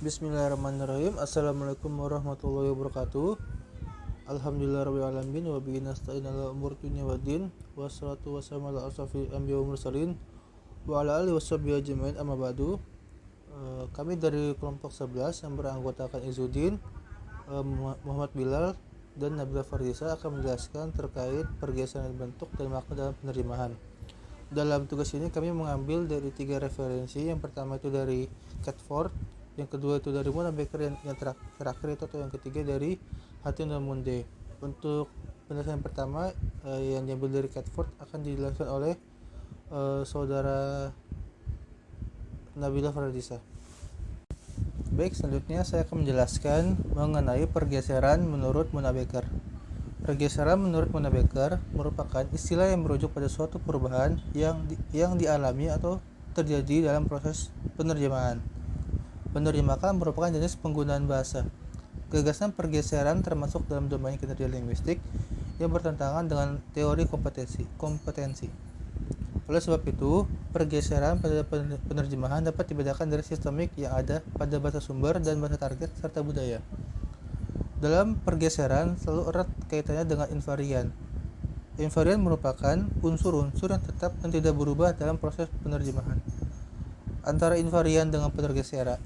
Bismillahirrahmanirrahim. Assalamualaikum warahmatullahi wabarakatuh. Alhamdulillahirabbil alamin wa bihi nasta'in ala umuri dunya waddin. Wassalatu wassalamu ala asrofil anbiya'i wal mursalin wa ala alihi washabbihi ajmain, amma ba'du. Kami dari kelompok 11 yang beranggotakan Izzuddin, Muhammad Bilal dan Nabila Fardisa akan menjelaskan terkait pergeseran bentuk dan makna dalam penerimaan. Dalam tugas ini kami mengambil dari 3 referensi. Yang pertama itu dari Catford, yang kedua itu dari Mona Baker, yang terakhir itu atau yang ketiga dari Hatim dan Monde. Untuk penjelasan pertama yang diambil dari Catford akan dijelaskan oleh saudara Nabila Fardisa. Baik, selanjutnya saya akan menjelaskan mengenai pergeseran menurut Mona Baker. Pergeseran menurut Mona Baker merupakan istilah yang merujuk pada suatu perubahan yang dialami atau terjadi dalam proses penerjemahan. Penerjemahan merupakan jenis penggunaan bahasa. Gagasan pergeseran termasuk dalam domain kinerja linguistik yang bertentangan dengan teori kompetensi. Oleh sebab itu, pergeseran pada penerjemahan dapat dibedakan dari sistemik yang ada pada bahasa sumber dan bahasa target serta budaya. Dalam pergeseran selalu erat kaitannya dengan invarian. Invarian merupakan unsur-unsur yang tetap dan tidak berubah dalam proses penerjemahan. Antara invarian dengan pergeseran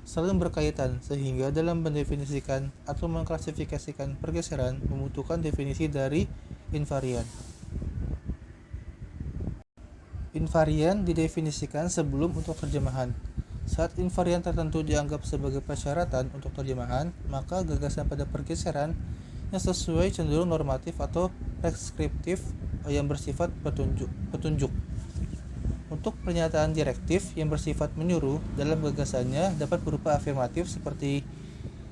selalu berkaitan, sehingga dalam mendefinisikan atau mengklasifikasikan pergeseran membutuhkan definisi dari invarian. Invarian didefinisikan sebelum untuk terjemahan. Saat invarian tertentu dianggap sebagai persyaratan untuk terjemahan, maka gagasan pada pergeseran yang sesuai cenderung normatif atau preskriptif yang bersifat petunjuk. Untuk pernyataan direktif yang bersifat menyuruh dalam gagasannya dapat berupa afirmatif seperti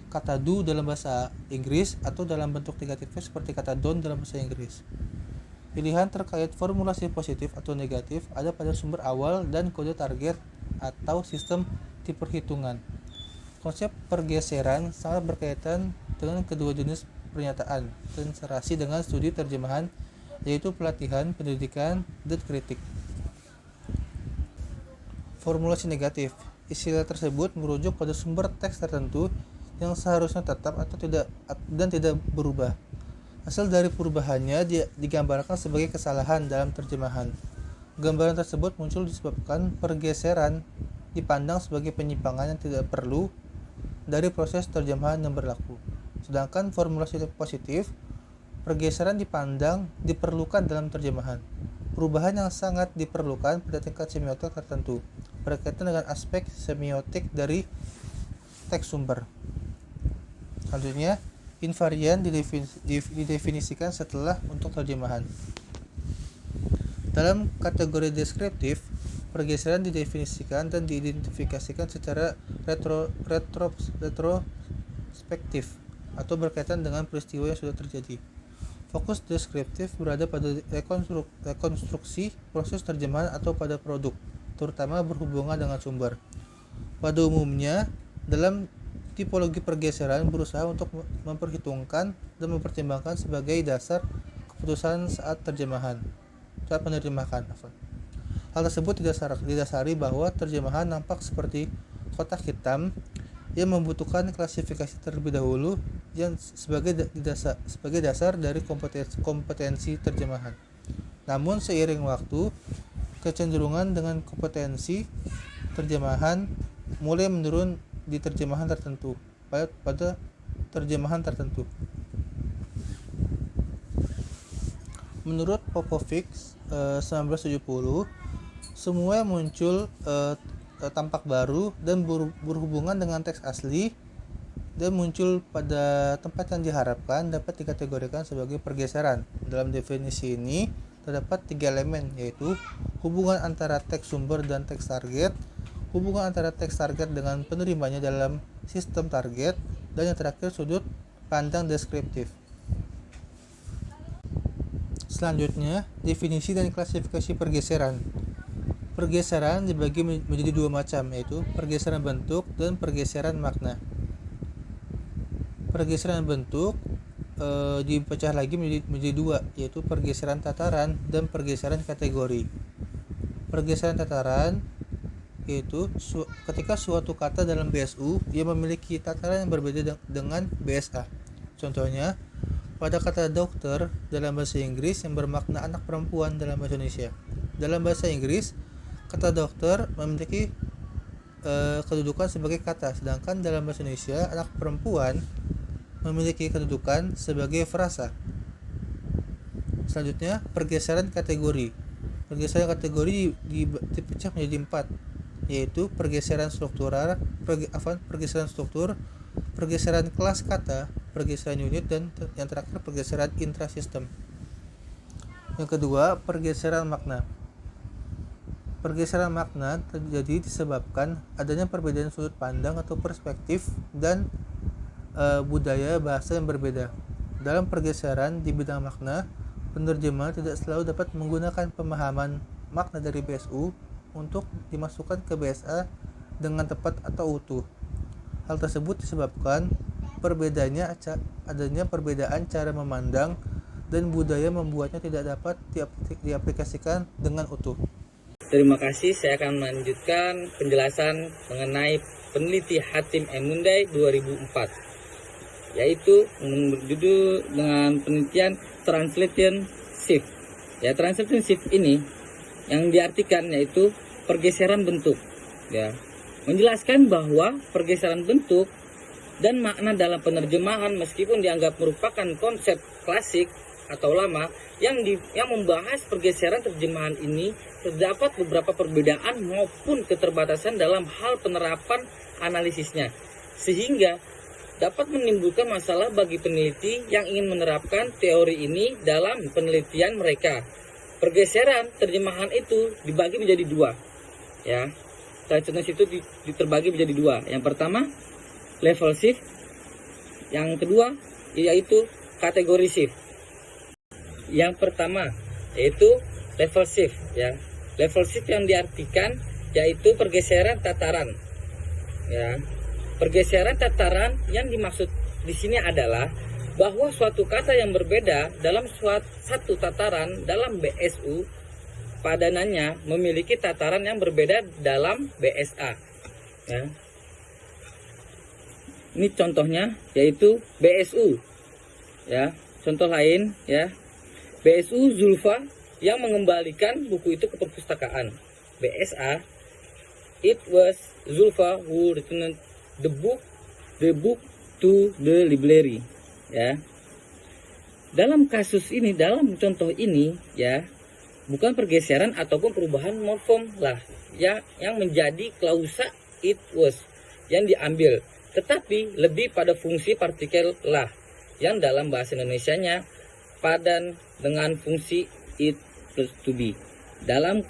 kata do dalam bahasa Inggris atau dalam bentuk negatifnya seperti kata don't dalam bahasa Inggris. Pilihan terkait formulasi positif atau negatif ada pada sumber awal dan kode target atau sistem perhitungan. Konsep pergeseran sangat berkaitan dengan kedua jenis pernyataan dan serasi dengan studi terjemahan, yaitu pelatihan, pendidikan, dan kritik. Formulasi negatif. Istilah tersebut merujuk pada sumber teks tertentu yang seharusnya tetap atau tidak berubah. Hasil dari perubahannya digambarkan sebagai kesalahan dalam terjemahan. Gambaran tersebut muncul disebabkan pergeseran dipandang sebagai penyimpangan yang tidak perlu dari proses terjemahan yang berlaku. Sedangkan formulasi positif, pergeseran dipandang diperlukan dalam terjemahan. Perubahan yang sangat diperlukan pada tingkat semiotik tertentu, berkaitan dengan aspek semiotik dari teks sumber. Selanjutnya, invarian didefinisikan setelah untuk terjemahan. Dalam kategori deskriptif, pergeseran didefinisikan dan diidentifikasikan secara retrospektif atau berkaitan dengan peristiwa yang sudah terjadi. Fokus deskriptif berada pada rekonstruksi proses terjemahan atau pada produk, terutama berhubungan dengan sumber. Pada umumnya, dalam tipologi pergeseran berusaha untuk memperhitungkan dan mempertimbangkan sebagai dasar keputusan saat penerjemahan. Hal tersebut didasari bahwa terjemahan nampak seperti kotak hitam yang membutuhkan klasifikasi terlebih dahulu yang sebagai dasar dari kompetensi terjemahan. Namun seiring waktu, kecenderungan dengan kompetensi terjemahan mulai menurun di terjemahan tertentu pada terjemahan tertentu. Menurut Popovic 1970, semua yang muncul tampak baru dan berhubungan dengan teks asli dan muncul pada tempat yang diharapkan dapat dikategorikan sebagai pergeseran. Dalam definisi ini terdapat 3 elemen, yaitu hubungan antara teks sumber dan teks target, hubungan antara teks target dengan penerimanya dalam sistem target, dan yang terakhir sudut pandang deskriptif. Selanjutnya, definisi dan klasifikasi pergeseran. Pergeseran dibagi menjadi 2 macam, yaitu pergeseran bentuk dan pergeseran makna. Pergeseran bentuk dipecah lagi menjadi 2, yaitu pergeseran tataran dan pergeseran kategori. Pergeseran tataran yaitu ketika suatu kata dalam BSU ia memiliki tataran yang berbeda dengan BSA. Contohnya, pada kata dokter dalam bahasa Inggris yang bermakna anak perempuan dalam bahasa Indonesia. Dalam bahasa Inggris, kata dokter memiliki kedudukan sebagai kata, sedangkan dalam bahasa Indonesia anak perempuan memiliki kedudukan sebagai frasa. Selanjutnya, pergeseran kategori. Pergeseran kategori dipecah menjadi 4, yaitu pergeseran struktur, pergeseran kelas kata, pergeseran unit, dan yang terakhir pergeseran intrasistem. Yang kedua, pergeseran makna. Pergeseran makna terjadi disebabkan adanya perbedaan sudut pandang atau perspektif dan budaya bahasa yang berbeda. Dalam pergeseran di bidang makna, penerjemah tidak selalu dapat menggunakan pemahaman makna dari BSU untuk dimasukkan ke BSA dengan tepat atau utuh. Hal tersebut disebabkan adanya perbedaan cara memandang dan budaya membuatnya tidak dapat diaplikasikan dengan utuh. Terima kasih, saya akan melanjutkan penjelasan mengenai peneliti Hatim Emundai 2004, yaitu berjudul dengan penelitian Translation Shift. Ya, Translation Shift ini yang diartikan yaitu pergeseran bentuk. Ya, menjelaskan bahwa pergeseran bentuk dan makna dalam penerjemahan meskipun dianggap merupakan konsep klasik atau lama yang membahas pergeseran terjemahan ini, terdapat beberapa perbedaan maupun keterbatasan dalam hal penerapan analisisnya, sehingga dapat menimbulkan masalah bagi peneliti yang ingin menerapkan teori ini dalam penelitian mereka. Pergeseran terjemahan itu dibagi menjadi dua, ya. Translation itu terbagi menjadi dua. Yang pertama, level shift. Yang kedua, yaitu kategori shift. Yang pertama yaitu level shift, ya. Level shift yang diartikan yaitu pergeseran tataran, ya. Pergeseran tataran yang dimaksud di sini adalah bahwa suatu kata yang berbeda dalam satu tataran dalam BSU padanannya memiliki tataran yang berbeda dalam BSA, ya. Ini contohnya yaitu BSU, ya. Contoh lain, ya. BSU Zulfa yang mengembalikan buku itu ke perpustakaan. BSA, it was Zulfa who returned the book to the library, ya. Dalam kasus ini, dalam contoh ini, ya, bukan pergeseran ataupun perubahan morfem lah ya yang menjadi klausa it was yang diambil, tetapi lebih pada fungsi partikel lah yang dalam bahasa Indonesianya padan dengan fungsi it plus to be dalam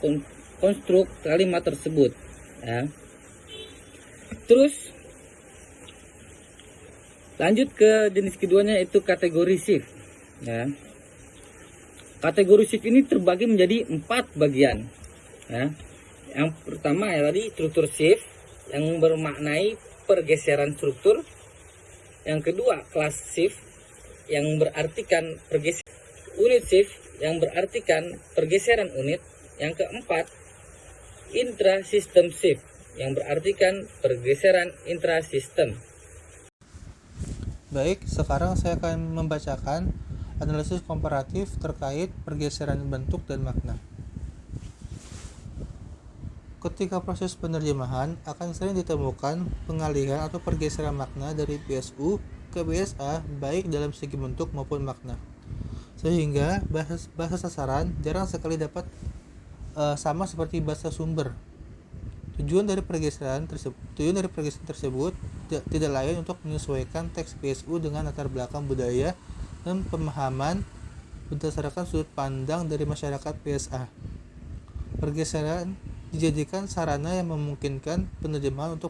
konstruk kalimat tersebut, ya. Terus lanjut ke jenis keduanya, itu kategori shift, ya. Kategori shift ini terbagi menjadi 4 bagian, ya. Yang pertama ya tadi struktur shift yang bermaknai pergeseran struktur. Yang kedua class shift yang berartikan pergeseran unit shift yang berartikan pergeseran unit. Yang keempat, intrasystem shift yang berartikan pergeseran intrasistem. Baik, sekarang saya akan membacakan analisis komparatif terkait pergeseran bentuk dan makna. Ketika proses penerjemahan akan sering ditemukan pengalihan atau pergeseran makna dari BSU ke BSA baik dalam segi bentuk maupun makna. Sehingga bahasa sasaran jarang sekali dapat sama seperti bahasa sumber. Tujuan dari pergeseran tersebut tidak lain untuk menyesuaikan teks BSU dengan latar belakang budaya dan pemahaman berdasarkan sudut pandang dari masyarakat BSA. Pergeseran dijadikan sarana yang memungkinkan penerjemahan untuk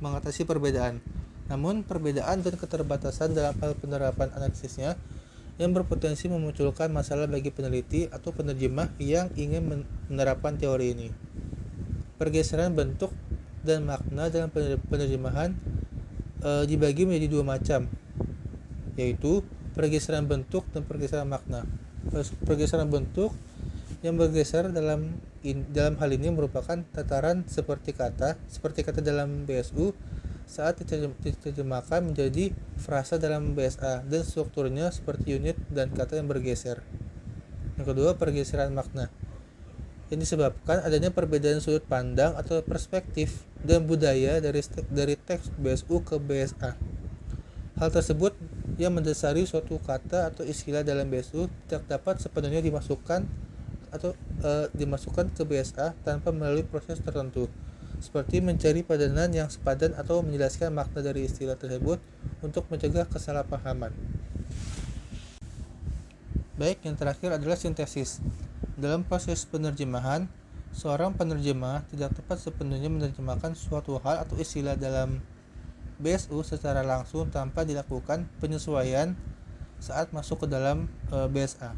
mengatasi perbedaan. Namun, perbedaan dan keterbatasan dalam hal penerapan analisisnya yang berpotensi memunculkan masalah bagi peneliti atau penerjemah yang ingin menerapkan teori ini. Pergeseran bentuk dan makna dalam penerjemahan dibagi menjadi 2 macam, yaitu pergeseran bentuk dan pergeseran makna. Pergeseran bentuk yang bergeser dalam dalam hal ini merupakan tataran seperti kata dalam BSU saat diterjemahkan menjadi frasa dalam BSA dan strukturnya seperti unit dan kata yang bergeser. Yang kedua, pergeseran makna yang disebabkan adanya perbedaan sudut pandang atau perspektif dan budaya dari teks BSU ke BSA. Hal tersebut yang mendasari suatu kata atau istilah dalam BSU tidak dapat sepenuhnya dimasukkan ke BSA tanpa melalui proses tertentu, seperti mencari padanan yang sepadan atau menjelaskan makna dari istilah tersebut untuk mencegah kesalahpahaman. Baik, yang terakhir adalah sintesis. Dalam proses penerjemahan, seorang penerjemah tidak tepat sepenuhnya menerjemahkan suatu hal atau istilah dalam BSU secara langsung tanpa dilakukan penyesuaian saat masuk ke dalam BSA.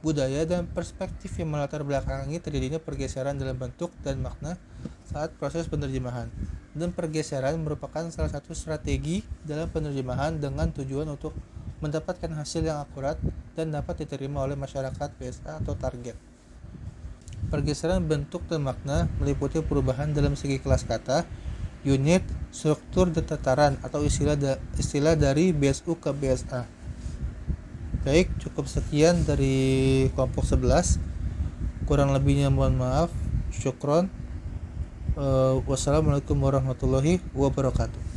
Budaya dan perspektif yang melatar belakangi terjadinya pergeseran dalam bentuk dan makna saat proses penerjemahan. Dan pergeseran merupakan salah satu strategi dalam penerjemahan dengan tujuan untuk mendapatkan hasil yang akurat dan dapat diterima oleh masyarakat BSA atau target. Pergeseran bentuk dan makna meliputi perubahan dalam segi kelas kata, unit, struktur, dan tataran atau istilah dari BSU ke BSA. Baik, cukup sekian dari kelompok 11. Kurang lebihnya mohon maaf. Syukron. Wassalamualaikum warahmatullahi wabarakatuh.